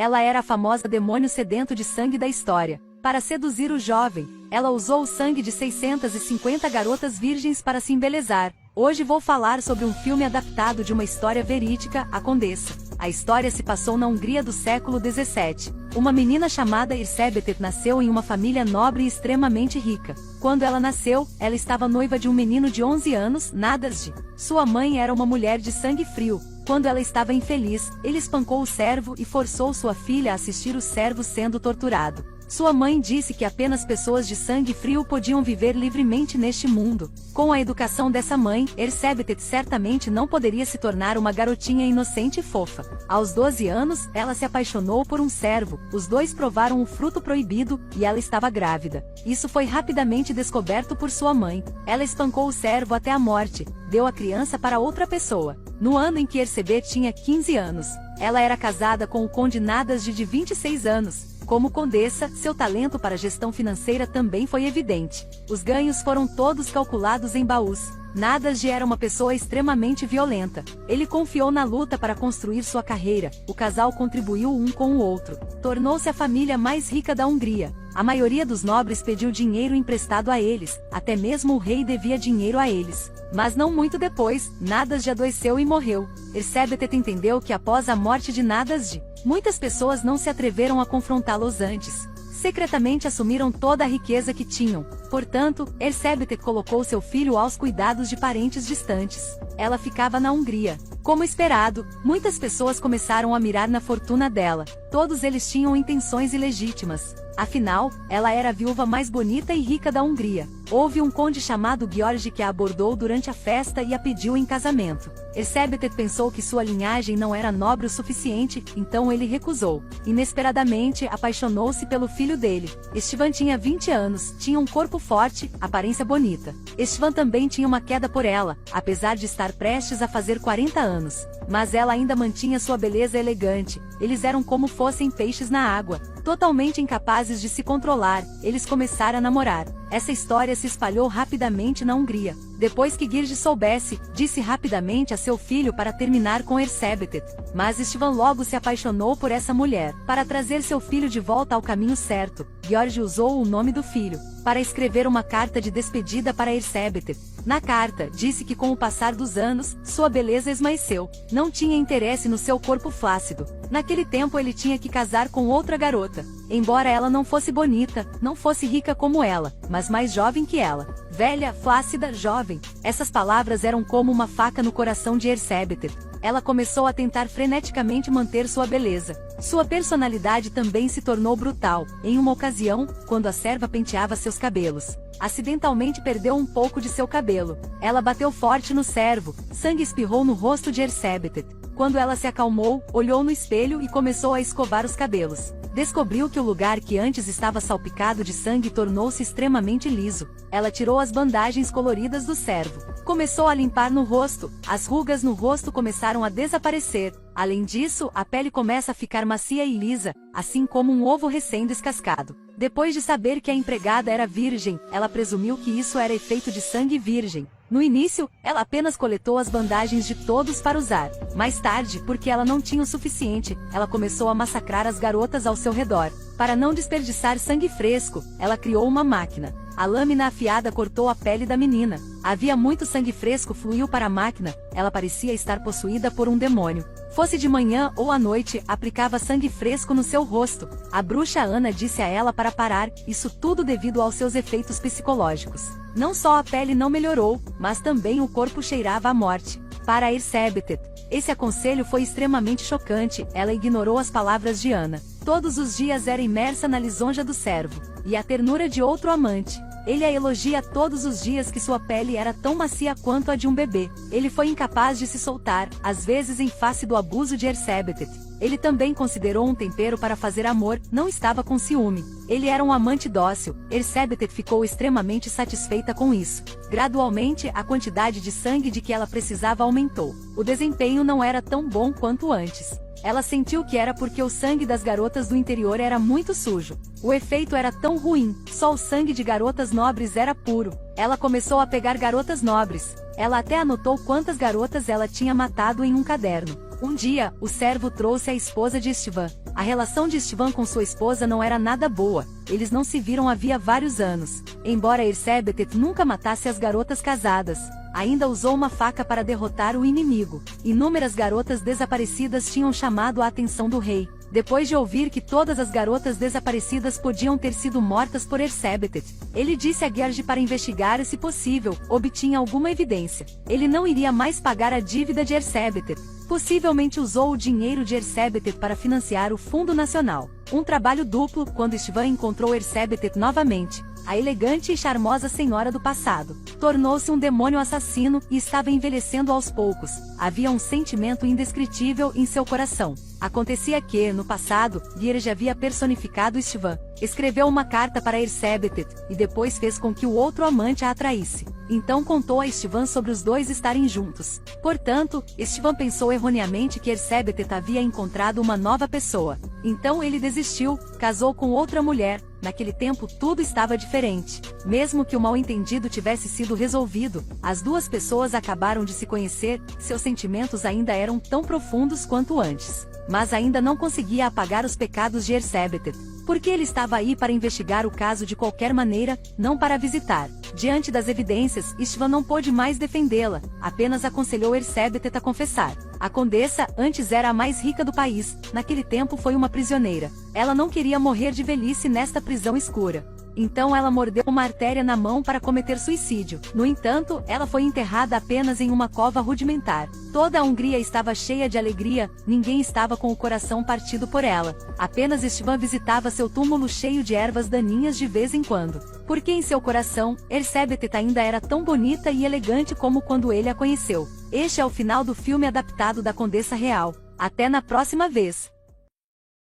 Ela era a famosa demônio sedento de sangue da história. Para seduzir o jovem, ela usou o sangue de 650 garotas virgens para se embelezar. Hoje vou falar sobre um filme adaptado de uma história verídica, A Condessa. A história se passou na Hungria do século XVII. Uma menina chamada Erzsébet nasceu em uma família nobre e extremamente rica. Quando ela nasceu, ela estava noiva de um menino de 11 anos, Nadasd. Sua mãe era uma mulher de sangue frio. Quando ela estava infeliz, ele espancou o servo e forçou sua filha a assistir o servo sendo torturado. Sua mãe disse que apenas pessoas de sangue frio podiam viver livremente neste mundo. Com a educação dessa mãe, Erzsébet certamente não poderia se tornar uma garotinha inocente e fofa. Aos 12 anos, ela se apaixonou por um servo, os dois provaram o fruto proibido, e ela estava grávida. Isso foi rapidamente descoberto por sua mãe. Ela espancou o servo até a morte, deu a criança para outra pessoa. No ano em que Erzsébet tinha 15 anos, ela era casada com o conde Nadasd de 26 anos. Como condessa, seu talento para gestão financeira também foi evidente. Os ganhos foram todos calculados em baús. Nadasd era uma pessoa extremamente violenta. Ele confiou na luta para construir sua carreira. O casal contribuiu um com o outro. Tornou-se a família mais rica da Hungria. A maioria dos nobres pediu dinheiro emprestado a eles, até mesmo o rei devia dinheiro a eles. Mas não muito depois, Nadasd adoeceu e morreu. Erzsébet entendeu que após a morte de Nadasd, muitas pessoas não se atreveram a confrontá-los antes. Secretamente assumiram toda a riqueza que tinham. Portanto, Erzsébet colocou seu filho aos cuidados de parentes distantes. Ela ficava na Hungria. Como esperado, muitas pessoas começaram a mirar na fortuna dela. Todos eles tinham intenções ilegítimas. Afinal, ela era a viúva mais bonita e rica da Hungria. Houve um conde chamado George que a abordou durante a festa e a pediu em casamento. Erzsébet pensou que sua linhagem não era nobre o suficiente, então ele recusou. Inesperadamente, apaixonou-se pelo filho dele. Istvan tinha 20 anos, tinha um corpo forte, aparência bonita. Istvan também tinha uma queda por ela, apesar de estar prestes a fazer 40 anos. Mas ela ainda mantinha sua beleza elegante. Eles eram como fossem peixes na água. Totalmente incapazes de se controlar, eles começaram a namorar. Essa história se espalhou rapidamente na Hungria. Depois que George soubesse, disse rapidamente a seu filho para terminar com Erzsébet. Mas Istvan logo se apaixonou por essa mulher. Para trazer seu filho de volta ao caminho certo, George usou o nome do filho para escrever uma carta de despedida para Erzsébet. Na carta, disse que com o passar dos anos, sua beleza esmaeceu. Não tinha interesse no seu corpo flácido. Naquele tempo ele tinha que casar com outra garota. Embora ela não fosse bonita, não fosse rica como ela, mas mais jovem que ela. Velha, flácida, jovem. Essas palavras eram como uma faca no coração de Erzsébet. Ela começou a tentar freneticamente manter sua beleza. Sua personalidade também se tornou brutal. Em uma ocasião, quando a serva penteava seus cabelos, acidentalmente perdeu um pouco de seu cabelo. Ela bateu forte no servo, sangue espirrou no rosto de Erzsébet. Quando ela se acalmou, olhou no espelho e começou a escovar os cabelos. Descobriu que o lugar que antes estava salpicado de sangue tornou-se extremamente liso. Ela tirou as bandagens coloridas do servo. Começou a limpar no rosto. As rugas no rosto começaram a desaparecer. Além disso, a pele começa a ficar macia e lisa, assim como um ovo recém-descascado. Depois de saber que a empregada era virgem, ela presumiu que isso era efeito de sangue virgem. No início, ela apenas coletou as bandagens de todos para usar. Mais tarde, porque ela não tinha o suficiente, ela começou a massacrar as garotas ao seu redor. Para não desperdiçar sangue fresco, ela criou uma máquina. A lâmina afiada cortou a pele da menina. Havia muito sangue fresco fluiu para a máquina, ela parecia estar possuída por um demônio. Fosse de manhã ou à noite, aplicava sangue fresco no seu rosto. A bruxa Ana disse a ela para parar, isso tudo devido aos seus efeitos psicológicos. Não só a pele não melhorou, mas também o corpo cheirava a morte. Para Erzsébet, esse aconselho foi extremamente chocante, ela ignorou as palavras de Ana. Todos os dias era imersa na lisonja do servo, e a ternura de outro amante. Ele a elogia todos os dias que sua pele era tão macia quanto a de um bebê. Ele foi incapaz de se soltar, às vezes em face do abuso de Erzsébet. Ele também considerou um tempero para fazer amor, não estava com ciúme. Ele era um amante dócil. Erzsébet ficou extremamente satisfeita com isso. Gradualmente, a quantidade de sangue de que ela precisava aumentou. O desempenho não era tão bom quanto antes. Ela sentiu que era porque o sangue das garotas do interior era muito sujo. O efeito era tão ruim, só o sangue de garotas nobres era puro. Ela começou a pegar garotas nobres. Ela até anotou quantas garotas ela tinha matado em um caderno. Um dia, o servo trouxe a esposa de Istvan. A relação de Istvan com sua esposa não era nada boa, eles não se viram havia vários anos. Embora Ersebetet nunca matasse as garotas casadas, ainda usou uma faca para derrotar o inimigo. Inúmeras garotas desaparecidas tinham chamado a atenção do rei. Depois de ouvir que todas as garotas desaparecidas podiam ter sido mortas por Ersebetet, ele disse a Gergi para investigar e, se possível, obtinha alguma evidência. Ele não iria mais pagar a dívida de Ersebetet. Possivelmente usou o dinheiro de Ersebetet para financiar o Fundo Nacional. Um trabalho duplo quando Istvan encontrou Ersebetet novamente. A elegante e charmosa senhora do passado tornou-se um demônio assassino e estava envelhecendo aos poucos. Havia um sentimento indescritível em seu coração. Acontecia que, no passado, Gergi havia personificado Istvan, escreveu uma carta para Ersebetet e depois fez com que o outro amante a atraísse. Então contou a Istvan sobre os dois estarem juntos. Portanto, Istvan pensou erroneamente que Ersebetet havia encontrado uma nova pessoa. Então ele desistiu, casou com outra mulher. Naquele tempo tudo estava diferente. Mesmo que o mal-entendido tivesse sido resolvido, as duas pessoas acabaram de se conhecer, seus sentimentos ainda eram tão profundos quanto antes. Mas ainda não conseguia apagar os pecados de Ersebetet. Porque ele estava aí para investigar o caso de qualquer maneira, não para visitar. Diante das evidências, Istvan não pôde mais defendê-la, apenas aconselhou Ersebetet a confessar. A condessa antes era a mais rica do país, naquele tempo foi uma prisioneira. Ela não queria morrer de velhice nesta prisão escura. Então ela mordeu uma artéria na mão para cometer suicídio. No entanto, ela foi enterrada apenas em uma cova rudimentar. Toda a Hungria estava cheia de alegria, ninguém estava com o coração partido por ela. Apenas Istvan visitava seu túmulo cheio de ervas daninhas de vez em quando. Porque em seu coração, Ersebetet ainda era tão bonita e elegante como quando ele a conheceu. Este é o final do filme adaptado da Condessa Real. Até na próxima vez!